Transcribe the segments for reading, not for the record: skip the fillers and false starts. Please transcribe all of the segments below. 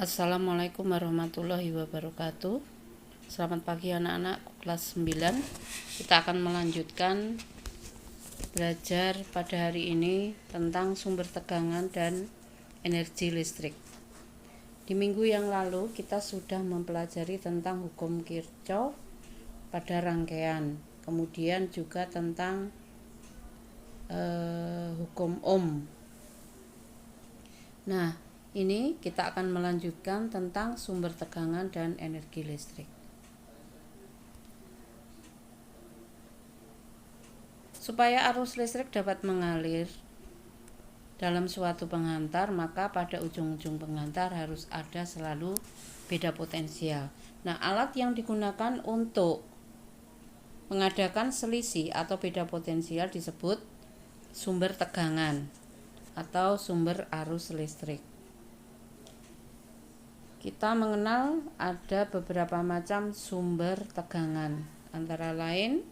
Assalamualaikum warahmatullahi wabarakatuh. Selamat pagi anak-anak kelas 9. Kita akan melanjutkan belajar pada hari ini tentang sumber tegangan dan energi listrik. Di minggu yang lalu kita sudah mempelajari tentang hukum Kirchhoff pada rangkaian. Kemudian juga tentang hukum Ohm. Nah, ini kita akan melanjutkan tentang sumber tegangan dan energi listrik. Supaya arus listrik dapat mengalir dalam suatu penghantar, maka pada ujung-ujung penghantar harus ada selalu beda potensial. Nah, alat yang digunakan untuk mengadakan selisih atau beda potensial disebut sumber tegangan atau sumber arus listrik. Kita mengenal ada beberapa macam sumber tegangan, antara lain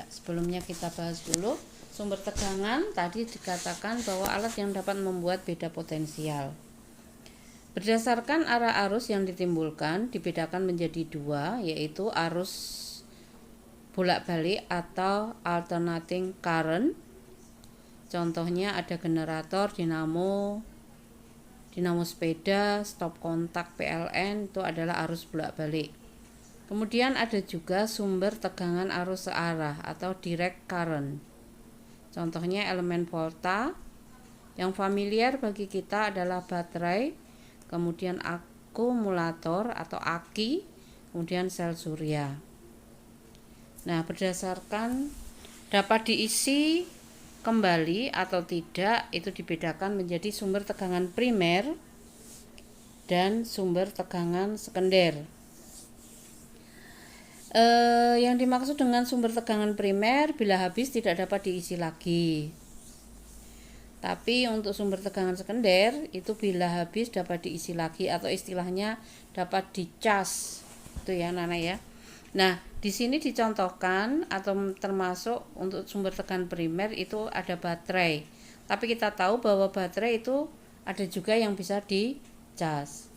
sebelumnya kita bahas dulu sumber tegangan. Tadi dikatakan bahwa alat yang dapat membuat beda potensial. Berdasarkan arah arus yang ditimbulkan dibedakan menjadi dua, yaitu arus bolak-balik atau alternating current. Contohnya ada generator, dinamo sepeda, stop kontak PLN, itu adalah arus bolak-balik. Kemudian ada juga sumber tegangan arus searah atau direct current. Contohnya elemen volta. Yang familiar bagi kita adalah baterai, kemudian akumulator atau aki, kemudian sel surya. Nah, berdasarkan dapat diisi kembali atau tidak, itu dibedakan menjadi sumber tegangan primer dan sumber tegangan sekunder. Yang dimaksud dengan sumber tegangan primer bila habis tidak dapat diisi lagi. Tapi untuk sumber tegangan sekunder itu bila habis dapat diisi lagi atau istilahnya dapat dicas. Itu ya Nana ya. Nah, di sini dicontohkan atau termasuk untuk sumber tegangan primer itu ada baterai. Tapi kita tahu bahwa baterai itu ada juga yang bisa dicas.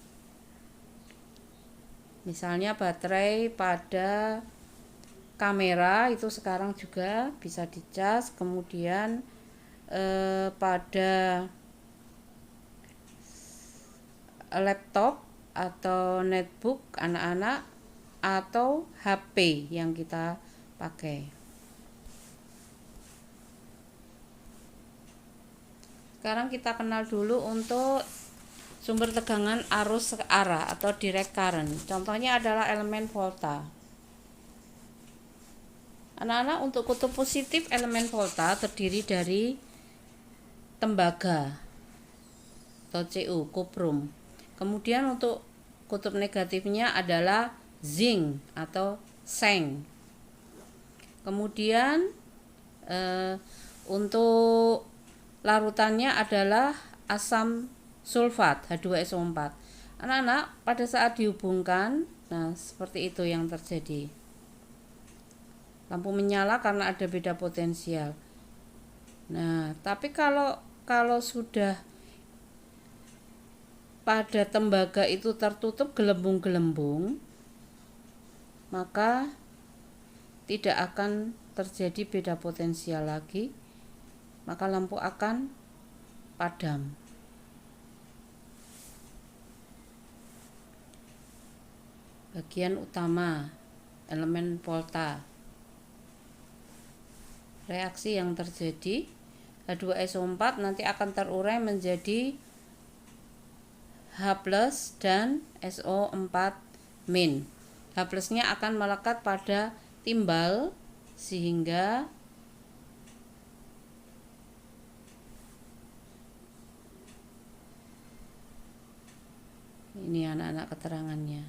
Misalnya baterai pada kamera itu sekarang juga bisa dicas. Kemudian pada laptop atau netbook anak-anak atau HP yang kita pakai. Sekarang kita kenal dulu untuk sumber tegangan arus searah atau direct current. Contohnya adalah elemen volta. Anak-anak, untuk kutub positif elemen volta terdiri dari tembaga atau Cu, kuprum. Kemudian untuk kutub negatifnya adalah zinc atau seng. Kemudian untuk larutannya adalah asam sulfat H2SO4. Anak-anak, pada saat dihubungkan, nah seperti itu yang terjadi. Lampu menyala karena ada beda potensial. Nah, tapi kalau sudah pada tembaga itu tertutup gelembung-gelembung, maka tidak akan terjadi beda potensial lagi, maka lampu akan padam. Bagian utama elemen volta. Reaksi yang terjadi H2SO4 nanti akan terurai menjadi H+ dan SO4-. H+ nya akan melekat pada timbal sehingga ini anak-anak keterangannya.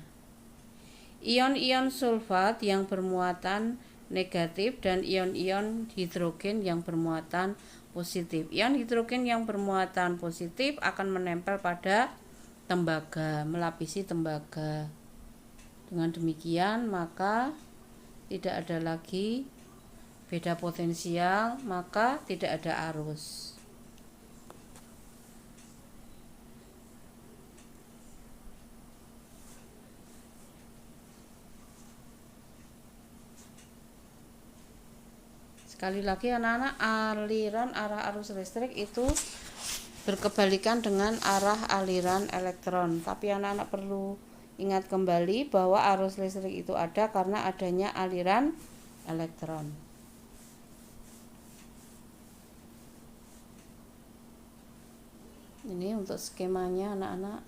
Ion-ion sulfat yang bermuatan negatif dan ion-ion hidrogen yang bermuatan positif. Ion hidrogen yang bermuatan positif akan menempel pada tembaga, melapisi tembaga. Dengan demikian maka tidak ada lagi beda potensial, maka tidak ada arus. Sekali lagi anak-anak, aliran arah arus listrik itu berkebalikan dengan arah aliran elektron. Tapi anak-anak perlu ingat kembali bahwa arus listrik itu ada karena adanya aliran elektron. Ini untuk skemanya anak-anak.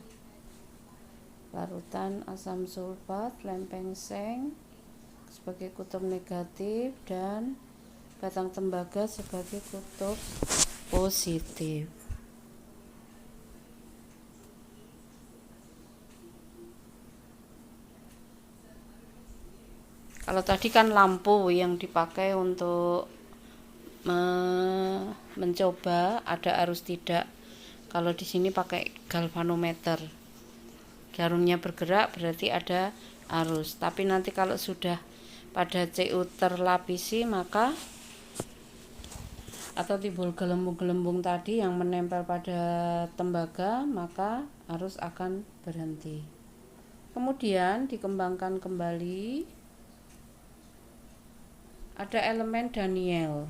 Larutan asam sulfat, lempeng seng sebagai kutub negatif dan batang tembaga sebagai kutub positif. Kalau tadi kan lampu yang dipakai untuk mencoba ada arus tidak. Kalau di sini pakai galvanometer. Jarumnya bergerak berarti ada arus. Tapi nanti kalau sudah pada CU terlapisi maka atau timbul gelembung-gelembung tadi yang menempel pada tembaga, maka arus akan berhenti. Kemudian dikembangkan kembali, ada elemen Daniel.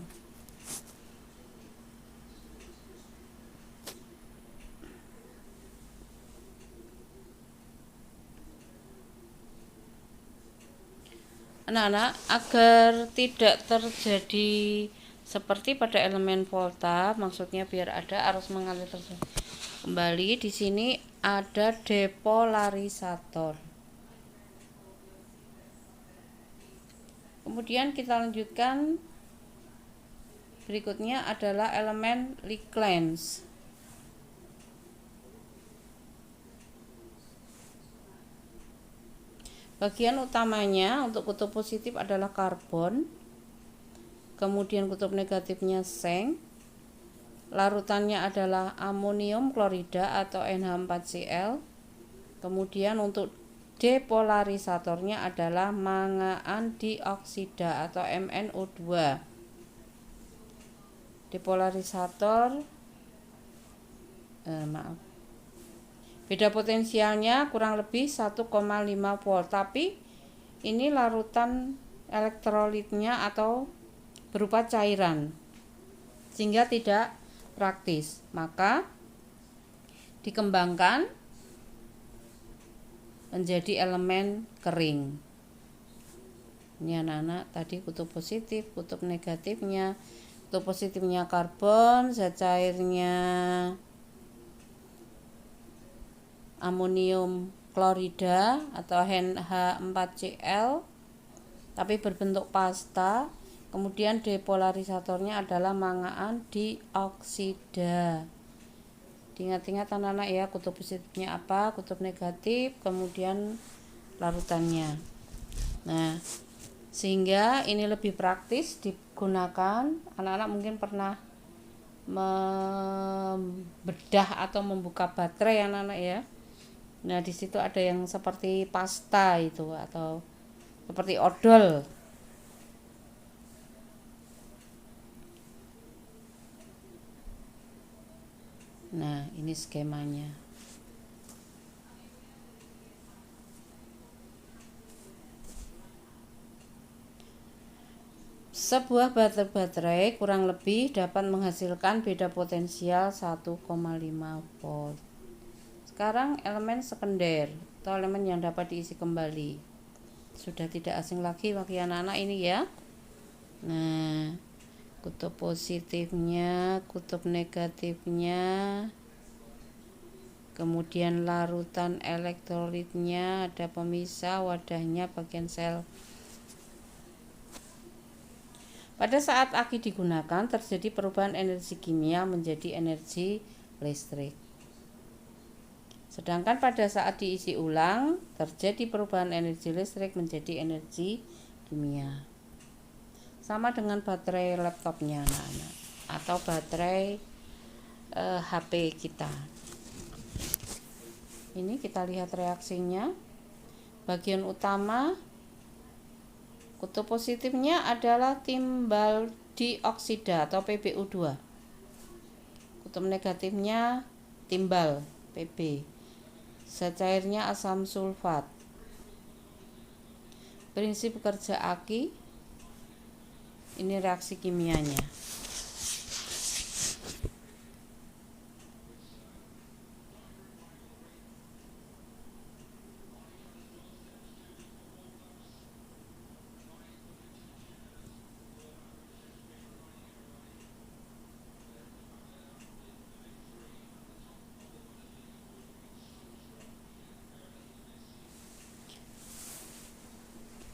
Anak-anak, agar tidak terjadi seperti pada elemen volta, maksudnya biar ada arus mengalir kembali, di sini ada depolarisator. Kemudian kita lanjutkan, berikutnya adalah elemen Leyland. Bagian utamanya untuk kutub positif adalah karbon, kemudian kutub negatifnya seng, larutannya adalah amonium klorida atau NH4Cl, kemudian untuk depolarisatornya adalah mangaan dioksida atau MnO2. Depolarisator beda potensialnya kurang lebih 1,5 volt, tapi ini larutan elektrolitnya atau berupa cairan sehingga tidak praktis, maka dikembangkan menjadi elemen kering. Ini anak-anak tadi kutub positif, kutub negatifnya. Kutub positifnya karbon, zat cairnya amonium klorida atau NH4Cl tapi berbentuk pasta. Kemudian depolarisatornya adalah mangaan dioksida. Diingat-ingat anak-anak ya, kutub positifnya apa, kutub negatif, kemudian larutannya. Nah, sehingga ini lebih praktis digunakan. Anak-anak mungkin pernah membedah atau membuka baterai anak-anak ya. Nah, di situ ada yang seperti pasta itu atau seperti odol. Nah, ini skemanya. Sebuah baterai kurang lebih dapat menghasilkan beda potensial 1,5 volt. Sekarang elemen sekunder atau elemen yang dapat diisi kembali. Sudah tidak asing lagi bagi anak-anak ini ya. Nah, kutub positifnya, kutub negatifnya, kemudian larutan elektrolitnya, ada pemisah, wadahnya, bagian sel. Pada saat aki digunakan terjadi perubahan energi kimia menjadi energi listrik. Sedangkan pada saat diisi ulang terjadi perubahan energi listrik menjadi energi kimia. Sama dengan baterai laptopnya anak-anak atau baterai HP kita. Ini kita lihat reaksinya. Bagian utama Kutub positifnya adalah timbal dioksida atau PbO2. Kutub negatifnya timbal Pb. Zat cairnya asam sulfat. Prinsip kerja aki, ini reaksi kimianya.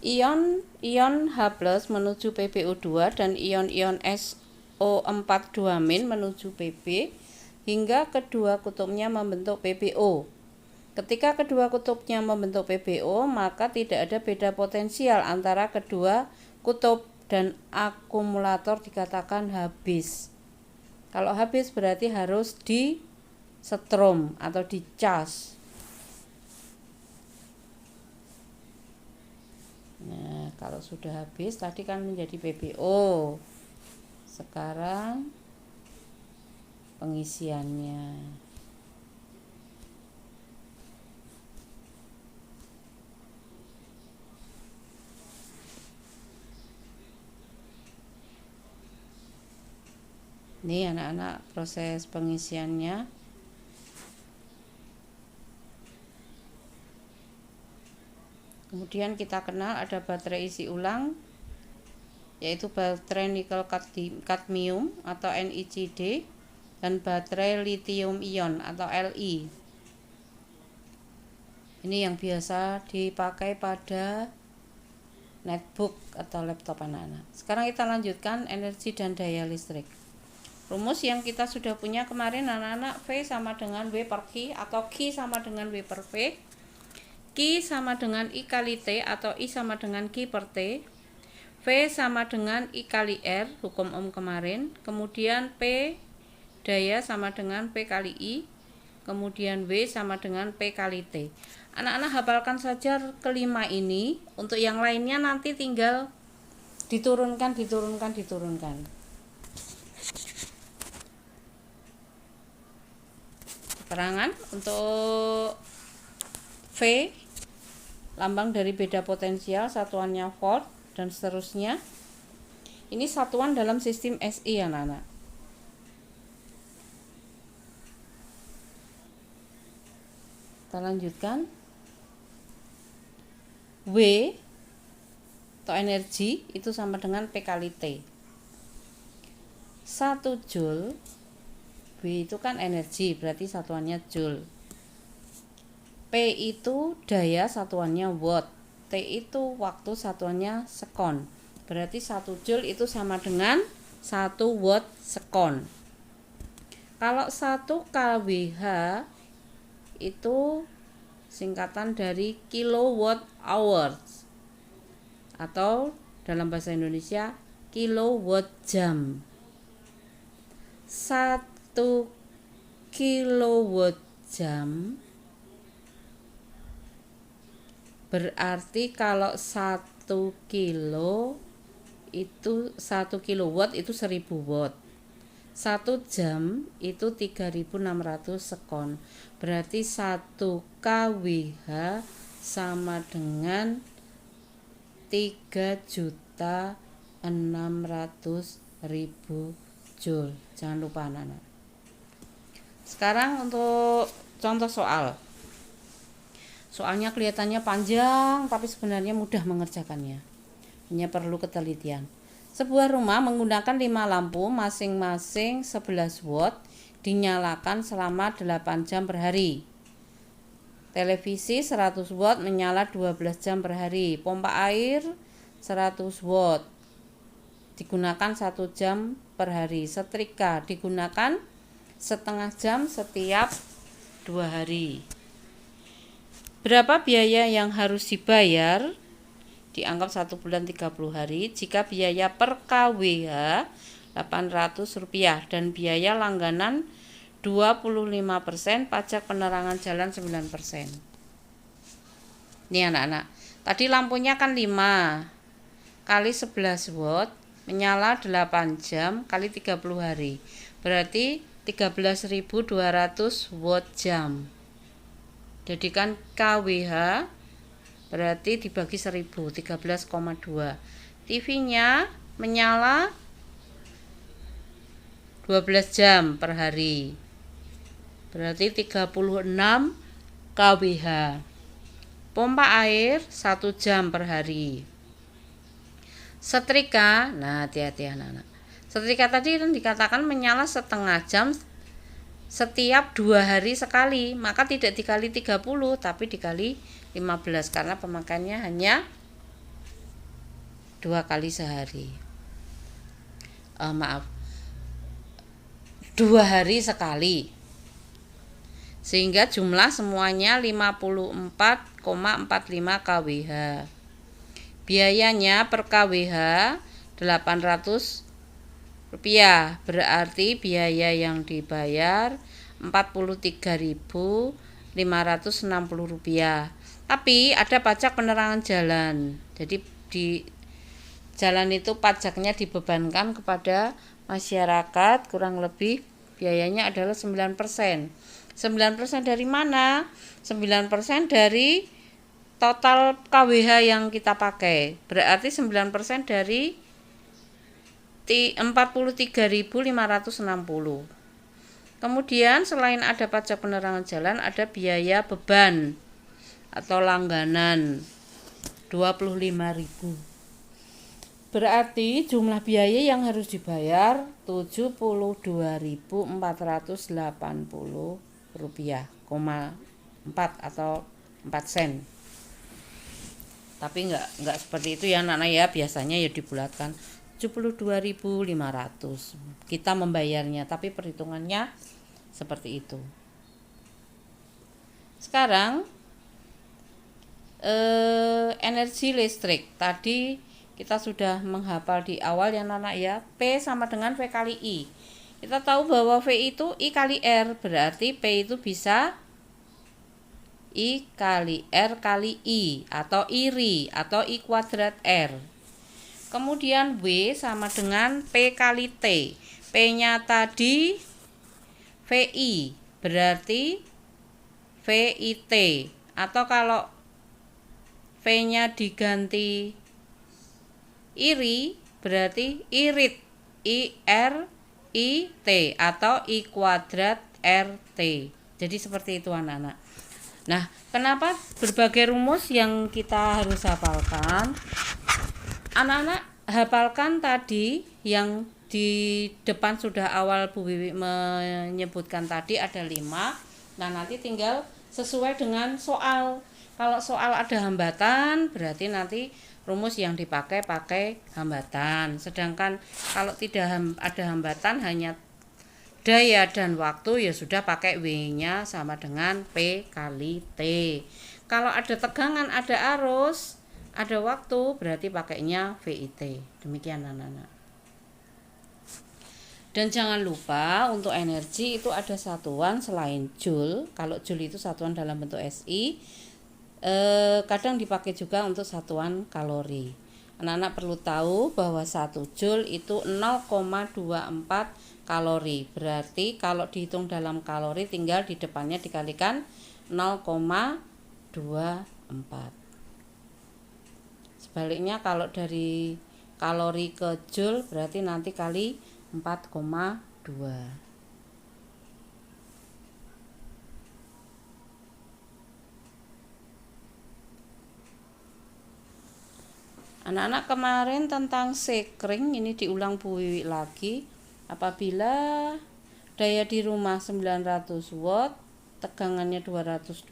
Ion H+ menuju PbO2 dan ion-ion SO4 menuju Pb hingga kedua kutubnya membentuk PbO. Ketika kedua kutubnya membentuk PbO, maka tidak ada beda potensial antara kedua kutub dan akumulator dikatakan habis. Kalau habis berarti harus disetrum atau dicas. Nah, kalau sudah habis tadi kan menjadi PbO. Sekarang pengisiannya. Ini anak-anak proses pengisiannya. Kemudian kita kenal ada baterai isi ulang, yaitu baterai nikel kadmium atau NiCd dan baterai lithium ion atau Li. Ini yang biasa dipakai pada netbook atau laptop anak-anak. Sekarang kita lanjutkan energi dan daya listrik. Rumus yang kita sudah punya kemarin anak-anak, V sama dengan W per Q atau Q sama dengan W per V. Q sama dengan I kali T atau I sama dengan Q per T. V sama dengan I kali R, hukum Ohm kemarin. Kemudian P daya sama dengan P kali I. Kemudian W sama dengan P kali T. Anak-anak hafalkan saja kelima ini. Untuk yang lainnya nanti tinggal diturunkan. Keterangan untuk V, lambang dari beda potensial, satuannya volt dan seterusnya. Ini satuan dalam sistem SI anak-anak. Kita lanjutkan. W atau energi itu sama dengan P kali T. 1 joule, W itu kan energi, berarti satuannya joule. P itu daya, satuannya watt. T itu waktu, satuannya sekon. Berarti 1 joule itu sama dengan 1 watt sekon. Kalau 1 kWh itu singkatan dari kilowatt hours atau dalam bahasa Indonesia kilowatt jam. 1 kilowatt jam berarti kalau 1 kilo itu 1 kilowatt itu 1000 watt. 1 jam itu 3600 sekon. Berarti 1 kWh sama dengan 3.600.000 joule. Jangan lupa anak-anak. Sekarang untuk contoh soal. Soalnya kelihatannya panjang tapi sebenarnya mudah mengerjakannya. Hanya perlu ketelitian. Sebuah rumah menggunakan 5 lampu masing-masing 11 watt dinyalakan selama 8 jam per hari. Televisi 100 watt menyala 12 jam per hari. Pompa air 100 watt digunakan 1 jam per hari. Setrika digunakan setengah jam setiap 2 hari. Berapa biaya yang harus dibayar? Dianggap 1 bulan 30 hari jika biaya per kWh Rp800 dan biaya langganan 25%, pajak penerangan jalan 9%. Ini anak-anak. Tadi lampunya kan 5. kali 11 watt menyala 8 jam kali 30 hari. Berarti 13.200 watt jam. Jadikan kWh berarti dibagi 1000, 13,2. TV-nya menyala 12 jam per hari. Berarti 36 kWh. Pompa air 1 jam per hari. Setrika, nah hati-hati anak-anak. Setrika tadi kan dikatakan menyala setengah jam setiap 2 hari sekali, maka tidak dikali 30 tapi dikali 15 karena pemakaiannya hanya 2 kali sehari. 2 hari sekali. Sehingga jumlah semuanya 54,45 kWh. Biayanya per kWh 800 rupiah, berarti biaya yang dibayar 43.560 rupiah. Tapi ada pajak penerangan jalan. Jadi di jalan itu pajaknya dibebankan kepada masyarakat, kurang lebih biayanya adalah 9%. 9% dari mana? 9% dari total kWh yang kita pakai. Berarti 9% dari 43.560. Kemudian selain ada pajak penerangan jalan, ada biaya beban atau langganan 25.000. Berarti jumlah biaya yang harus dibayar 72.480 rupiah, 4 atau 4 sen. Tapi enggak seperti itu ya anak-anak ya, biasanya ya dibulatkan 72.500 kita membayarnya, tapi perhitungannya seperti itu. Sekarang energi listrik tadi kita sudah menghafal di awal ya anak-anak ya, P sama dengan V kali I. Kita tahu bahwa V itu I kali R, berarti P itu bisa I kali R kali I atau IRI atau I kuadrat R. Kemudian W sama dengan P kali T. P-nya tadi VI, berarti VIT. Atau kalau V-nya diganti IRI, berarti IRIT, IRIT atau I kuadrat RT. Jadi seperti itu anak-anak. Nah, kenapa berbagai rumus yang kita harus hafalkan? Anak-anak hafalkan tadi yang di depan sudah awal Bu Wiwi menyebutkan tadi ada 5. Nah, nanti tinggal sesuai dengan soal. Kalau soal ada hambatan, berarti nanti rumus yang dipakai hambatan. Sedangkan kalau tidak ada hambatan, hanya daya dan waktu, ya sudah pakai W-nya sama dengan P kali T. Kalau ada tegangan, ada arus, ada waktu, berarti pakainya VIT. Demikian anak-anak. Dan jangan lupa untuk energi itu ada satuan selain Joule. Kalau Joule itu satuan dalam bentuk SI, kadang dipakai juga untuk satuan kalori. Anak-anak perlu tahu bahwa 1 Joule itu 0,24 kalori. Berarti kalau dihitung dalam kalori tinggal di depannya dikalikan 0,24. Sebaliknya kalau dari kalori ke Joule berarti nanti kali 4,2. Anak-anak kemarin tentang sekring ini diulang Bu Wiwi lagi. Apabila daya di rumah 900 watt, tegangannya 220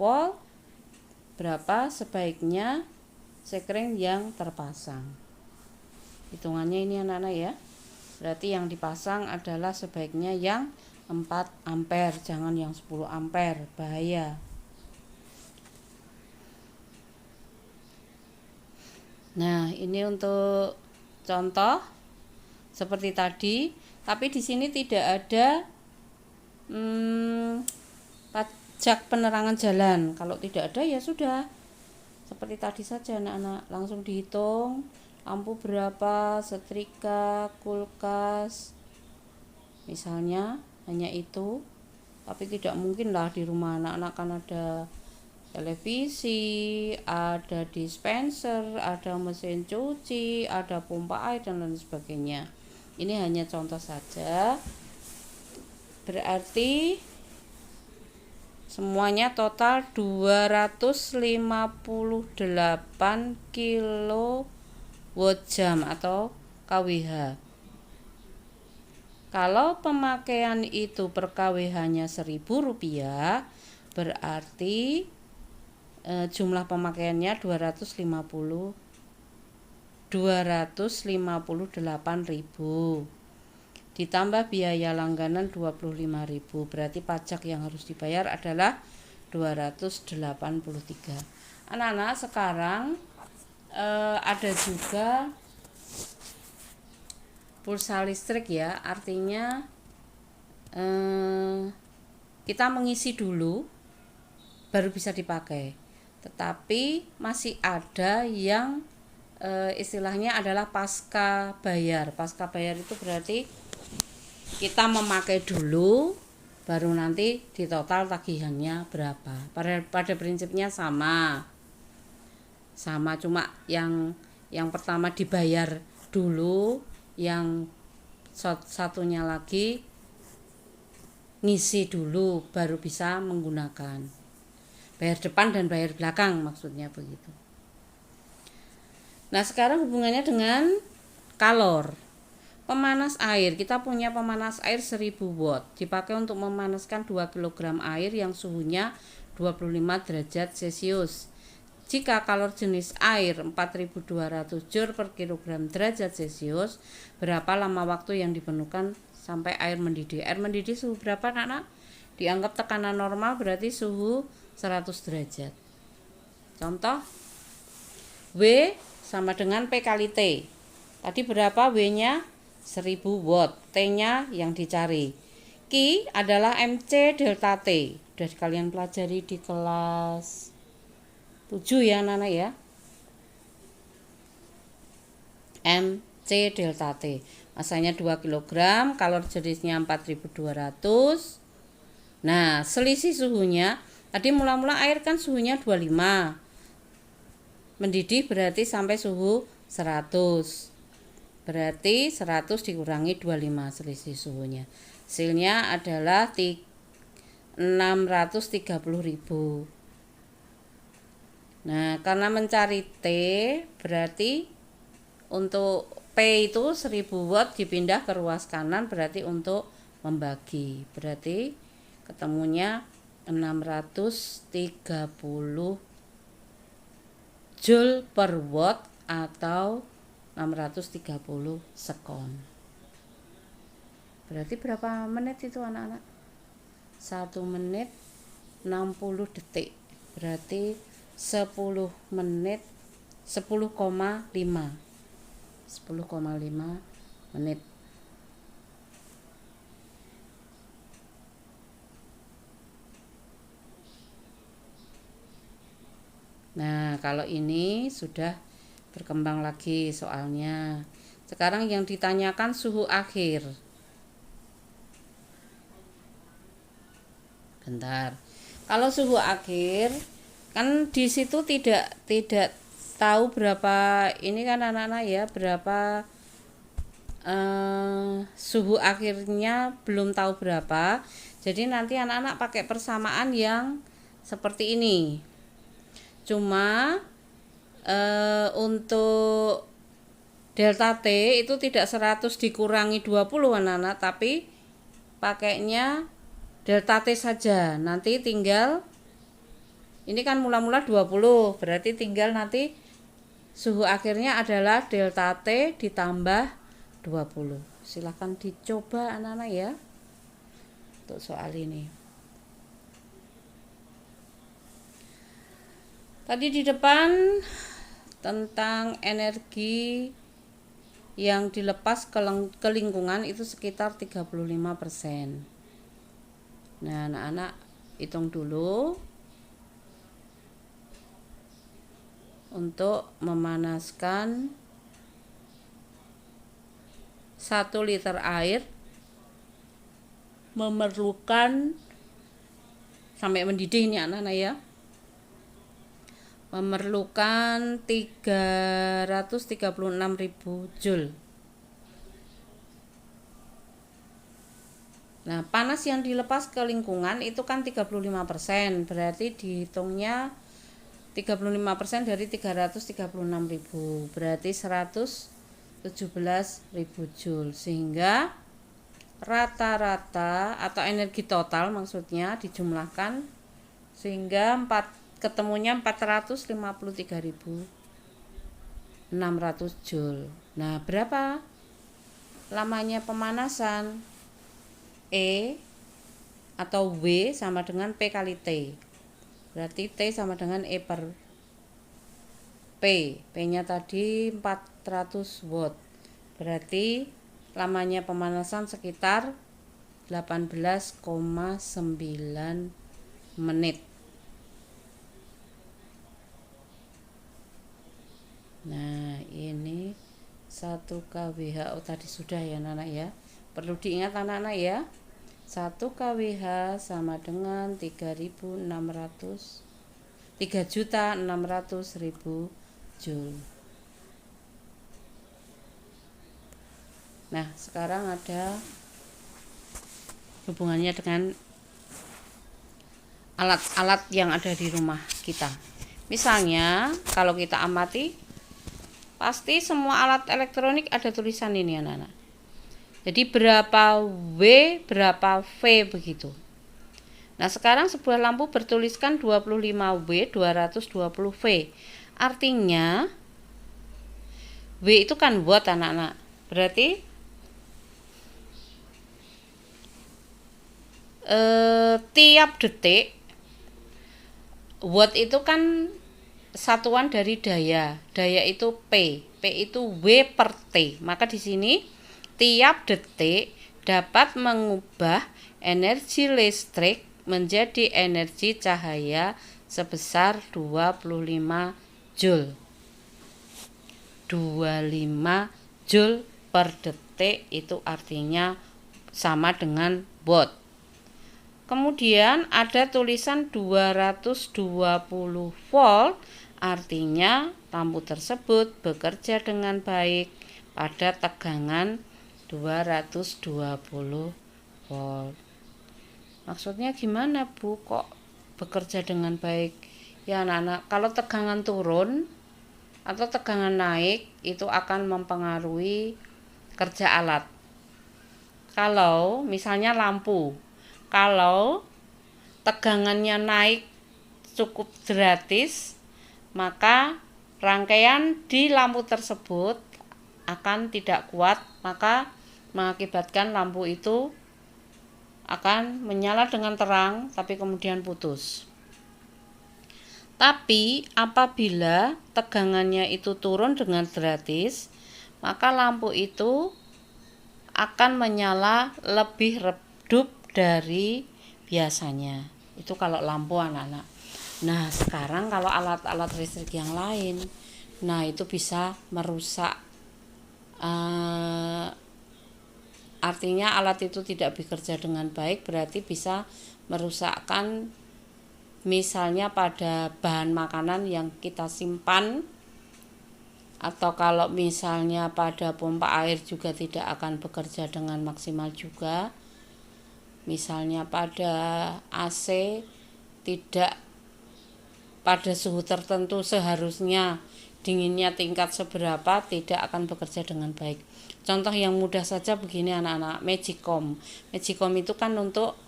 volt, berapa sebaiknya sekring yang terpasang? Hitungannya ini anak-anak ya. Berarti yang dipasang adalah sebaiknya yang 4 ampere, jangan yang 10 ampere, bahaya. Nah, ini untuk contoh seperti tadi, tapi di sini tidak ada pajak penerangan jalan. Kalau tidak ada ya sudah seperti tadi saja anak-anak, langsung dihitung lampu berapa, setrika, kulkas, misalnya hanya itu. Tapi tidak mungkin lah di rumah anak-anak kan ada televisi, ada dispenser, ada mesin cuci, ada pompa air dan lain sebagainya. Ini hanya contoh saja. Berarti semuanya total 258 kWh atau kWh. Kalau pemakaian itu per kWh-nya Rp1.000, berarti jumlah pemakaiannya 258.000. Ditambah biaya langganan 25.000, berarti pajak yang harus dibayar adalah 283. Anak-anak, sekarang ada juga pulsa listrik ya, artinya kita mengisi dulu baru bisa dipakai. Tetapi masih ada yang istilahnya adalah pasca bayar. Pasca bayar itu berarti kita memakai dulu baru nanti di total tagihannya berapa. Pada prinsipnya sama, cuma yang pertama dibayar dulu, yang satunya lagi ngisi dulu baru bisa menggunakan. Bayar depan dan bayar belakang, maksudnya begitu. Nah, sekarang hubungannya dengan kalor. Pemanas air, kita punya pemanas air 1000 watt, dipakai untuk memanaskan 2 kg air yang suhunya 25 derajat Celcius. Jika kalor jenis air 4200 joule per kilogram derajat Celcius, berapa lama waktu yang diperlukan sampai air mendidih? Air mendidih suhu berapa, anak-anak? Dianggap tekanan normal berarti suhu 100 derajat. Contoh, W sama dengan P kali T. Tadi berapa W-nya? 1000 watt. T-nya yang dicari. Q adalah MC delta T. Sudah kalian pelajari di kelas 7 ya, anak-anak ya. MC delta T. Masanya 2 kg, kalor jenisnya 4200. Nah, selisih suhunya, tadi mula-mula air kan suhunya 25. Mendidih berarti sampai suhu 100. Berarti 100 dikurangi 25 selisih suhunya. Hasilnya adalah 630.000. Nah, karena mencari T berarti untuk P itu 1000 watt dipindah ke ruas kanan, berarti untuk membagi. Berarti ketemunya 630 joule per watt atau 630 sekon. Berarti berapa menit itu, anak-anak? 1 menit 60 detik. Berarti 10 menit 10,5 menit. Nah, kalau ini sudah berkembang lagi soalnya. Sekarang yang ditanyakan suhu akhir. Bentar. Kalau suhu akhir kan di situ tidak tahu berapa ini kan, anak-anak ya, berapa suhu akhirnya belum tahu berapa. Jadi nanti anak-anak pakai persamaan yang seperti ini. Cuma untuk delta T itu tidak 100 dikurangi 20, anak-anak, tapi pakainya delta T saja. Nanti tinggal, ini kan mula-mula 20, berarti tinggal nanti suhu akhirnya adalah delta T ditambah 20. Silahkan dicoba, anak-anak ya, untuk soal ini. Tadi di depan tentang energi yang dilepas ke lingkungan itu sekitar 35%. Nah, anak-anak hitung dulu untuk memanaskan 1 liter air memerlukan, sampai mendidih ini anak-anak ya, memerlukan 336.000 joule. Nah, panas yang dilepas ke lingkungan itu kan 35%, berarti dihitungnya 35% dari 336.000, berarti 117.000 joule. Sehingga rata-rata atau energi total maksudnya dijumlahkan sehingga ketemunya 453.600 joule. Nah, berapa lamanya pemanasan? E atau W sama dengan P kali T. Berarti T sama dengan E per P. P-nya tadi 400 watt. Berarti lamanya pemanasan sekitar 18,9 menit. Nah, ini 1 kWh tadi sudah ya anak-anak ya. Perlu diingat anak-anak ya. 1 kWh sama dengan 3.600.000 joule. Nah, sekarang ada hubungannya dengan alat-alat yang ada di rumah kita. Misalnya, kalau kita amati, pasti semua alat elektronik ada tulisan ini anak-anak. Jadi berapa W, berapa V begitu. Nah, sekarang sebuah lampu bertuliskan 25W, 220V. Artinya W itu kan watt anak-anak. Berarti tiap detik watt itu kan satuan dari daya. Daya itu P. P itu W per T. Maka di sini tiap detik dapat mengubah energi listrik menjadi energi cahaya sebesar 25 joule. 25 joule per detik itu artinya sama dengan watt. Kemudian ada tulisan 220 volt, artinya lampu tersebut bekerja dengan baik pada tegangan 220 volt. Maksudnya gimana Bu, kok bekerja dengan baik? Ya anak-anak, kalau tegangan turun atau tegangan naik itu akan mempengaruhi kerja alat. Kalau misalnya lampu, kalau tegangannya naik cukup drastis, maka rangkaian di lampu tersebut akan tidak kuat, maka mengakibatkan lampu itu akan menyala dengan terang tapi kemudian putus. Tapi apabila tegangannya itu turun dengan drastis, maka lampu itu akan menyala lebih redup dari biasanya. Itu kalau lampu anak-anak. Nah, sekarang kalau alat-alat listrik yang lain, nah itu bisa merusak. Artinya alat itu tidak bekerja dengan baik, berarti bisa merusakkan misalnya pada bahan makanan yang kita simpan, atau kalau misalnya pada pompa air juga tidak akan bekerja dengan maksimal juga. Misalnya pada AC tidak pada suhu tertentu seharusnya dinginnya tingkat seberapa, tidak akan bekerja dengan baik. Contoh yang mudah saja begini anak-anak, Magicom. Magicom itu kan untuk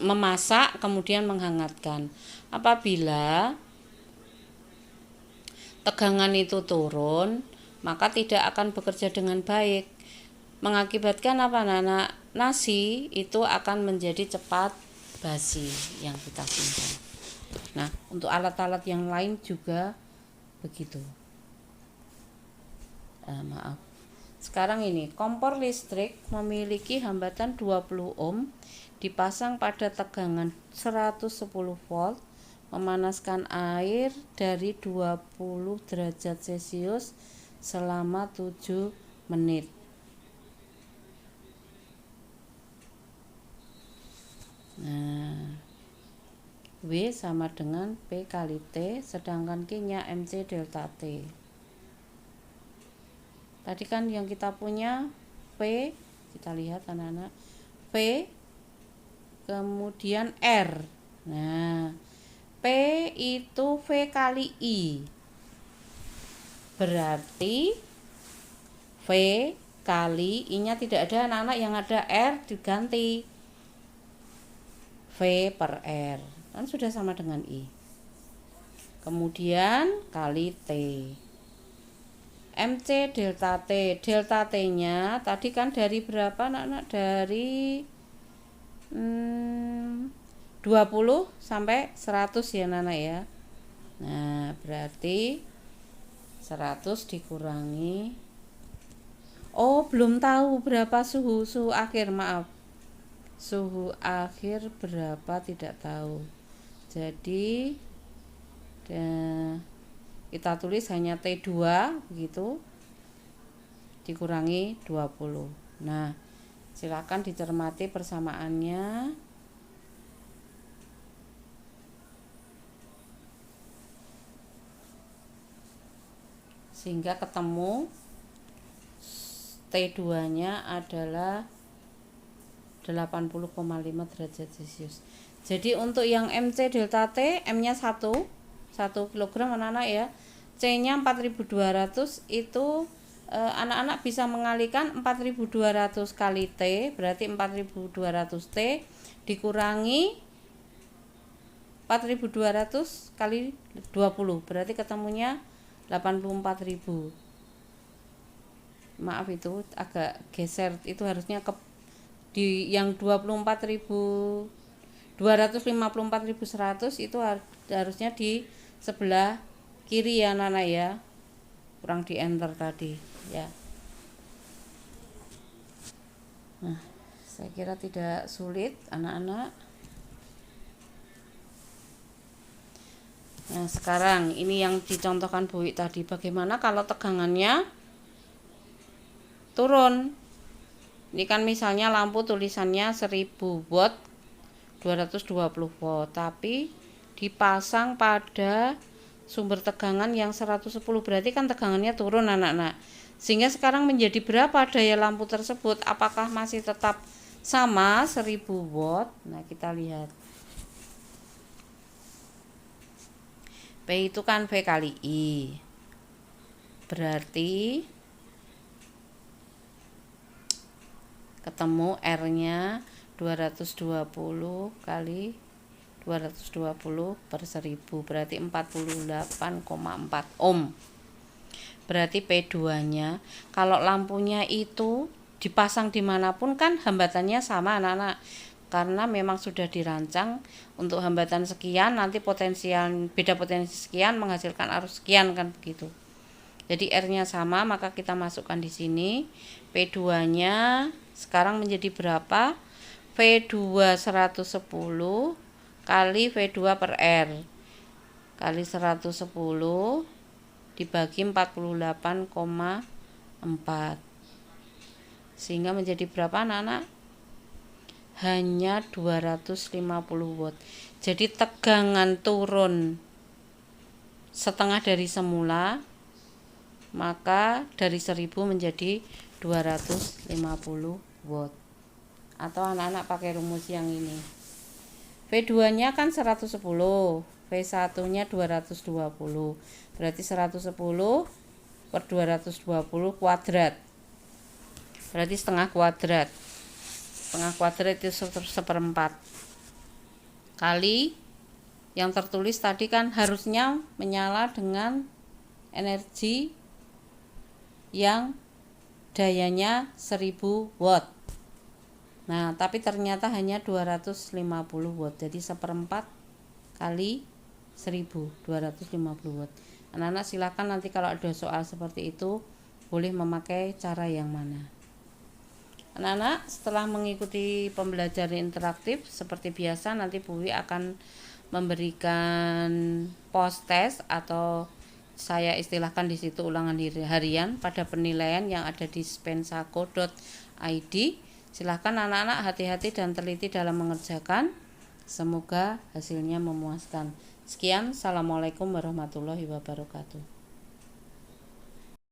memasak kemudian menghangatkan. Apabila tegangan itu turun, maka tidak akan bekerja dengan baik. Mengakibatkan apa anak-anak? Nasi itu akan menjadi cepat basi yang kita simpan. Nah, untuk alat-alat yang lain juga begitu. Maaf. Sekarang ini, kompor listrik memiliki hambatan 20 ohm, dipasang pada tegangan 110 volt, memanaskan air dari 20 derajat Celcius selama 7 menit. Nah, W sama dengan P kali T, sedangkan Q-nya MC delta T. Tadi kan yang kita punya P, kita lihat anak-anak, P kemudian R. Nah, P itu V kali I. Berarti V kali I-nya tidak ada anak-anak, yang ada R diganti V per R. Kan sudah sama dengan I. Kemudian kali T. MC delta T. Delta T-nya tadi kan dari berapa anak-anak? Dari 20 sampai 100 ya Nana ya. Nah, berarti 100 dikurangi. Oh, belum tahu berapa suhu akhir, maaf. Suhu akhir berapa tidak tahu. Jadi kita tulis hanya T2 begitu dikurangi 20. Nah, silakan dicermati persamaannya. Sehingga ketemu T2-nya adalah 80,5 derajat Celcius. Jadi untuk yang MC delta T, M-nya 1 kg anak-anak ya. C-nya 4200, itu anak-anak bisa mengalihkan 4200 kali T, berarti 4200 T dikurangi 4200 kali 20, berarti ketemunya 84.000. Maaf, itu agak geser, itu harusnya di yang 254.100 itu harusnya di sebelah kiri ya Nana ya, kurang di enter tadi ya. Nah, saya kira tidak sulit anak-anak. Nah, sekarang ini yang dicontohkan Bu Wi tadi, bagaimana kalau tegangannya turun. Ini kan misalnya lampu tulisannya 1000 watt 220 volt, tapi dipasang pada sumber tegangan yang 110, berarti kan tegangannya turun anak-anak. Sehingga sekarang menjadi berapa daya lampu tersebut? Apakah masih tetap sama 1000 watt? Nah, kita lihat. P itu kan V kali I. Berarti ketemu R-nya 220 kali 220 per 1000, berarti 48,4 ohm. Berarti P2-nya kalau lampunya itu dipasang dimanapun kan hambatannya sama anak-anak, karena memang sudah dirancang untuk hambatan sekian, nanti beda potensi sekian menghasilkan arus sekian kan begitu. Jadi R-nya sama, maka kita masukkan di sini. P2-nya sekarang menjadi berapa? V2 110 kali V2 per R kali 110 dibagi 48,4, sehingga menjadi berapa anak-anak? Hanya 250 watt. Jadi tegangan turun setengah dari semula, maka dari 1000 menjadi 250 watt. Atau anak-anak pakai rumus yang ini. V2-nya kan 110, V1-nya 220. Berarti 110 per 220 kuadrat. Berarti setengah kuadrat. Setengah kuadrat itu 1/4. Kali yang tertulis tadi kan harusnya menyala dengan energi yang dayanya 1000 watt. Nah, tapi ternyata hanya 250 watt. Jadi 1/4 kali 1000, 250 watt. Anak-anak silakan nanti kalau ada soal seperti itu boleh memakai cara yang mana. Anak-anak setelah mengikuti pembelajaran interaktif seperti biasa, nanti Bu Wi akan memberikan post test atau saya istilahkan di situ ulangan harian pada penilaian yang ada di spensako.id. Silahkan anak-anak hati-hati dan teliti dalam mengerjakan. Semoga hasilnya memuaskan. Sekian, assalamualaikum warahmatullahi wabarakatuh.